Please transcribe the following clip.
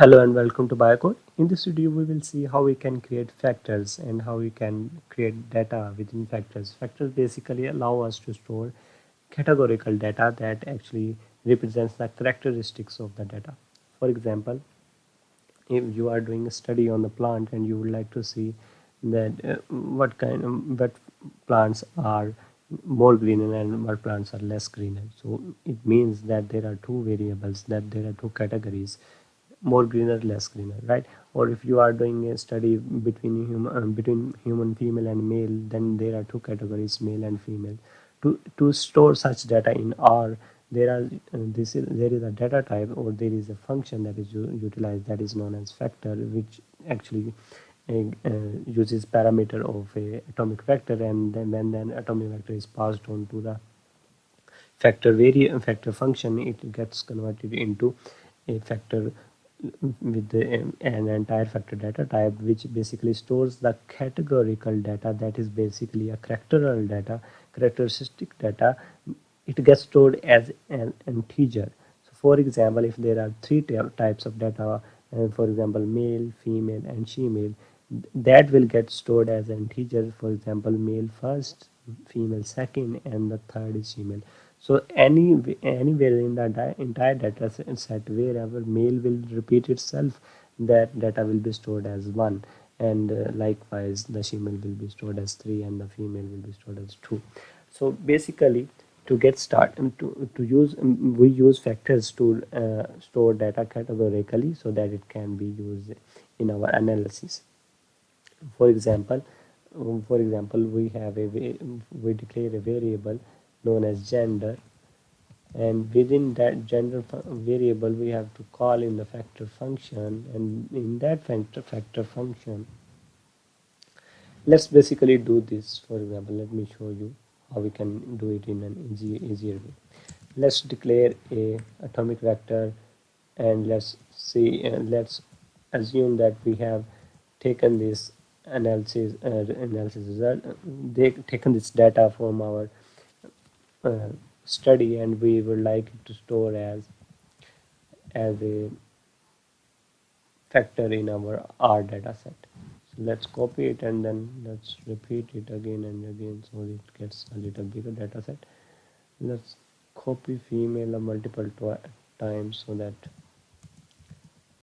Hello and welcome to BioCode. In this video, we will see how we can create factors and how we can create data within factors. Factors basically allow us to store categorical data that actually represents the characteristics of the data. For example, if you are doing a study on the plant and you would like to see that what plants are more greener and what plants are less greener, so it means that there are two variables, that there are two categories, more greener, less greener, right? Or if you are doing a study between human female and male, then there are two categories, male and female. To store such data in R, there is a data type, or there is a function that is utilized, that is known as factor, which actually uses parameter of a atomic vector, and then when then atomic vector is passed on to the factor function, it gets converted into a factor with an entire factor data type, which basically stores the categorical data, that is basically a characteristic data. It gets stored as an integer. So for example, if there are three types of data, for example male, female and female, that will get stored as an integer. For example, male first, female second, and the third is female. So anywhere in the entire data set, wherever male will repeat itself, that data will be stored as 1, and likewise the female will be stored as 3 and the female will be stored as 2. So basically, to get started, to use we use factors to store data categorically so that it can be used in our analysis. For example, we declare a variable known as gender, and within that variable we have to call in the factor function, and in that factor function, let's basically do this. For example, let me show you how we can do it in an easier way. Let's declare a atomic vector, and let's assume that we have taken this analysis result, they taken this data from our uh, study, and we would like it to store as a factor in our R data set. So let's copy it and then let's repeat it again and again so it gets a little bigger data set. Let's copy female a multiple times so that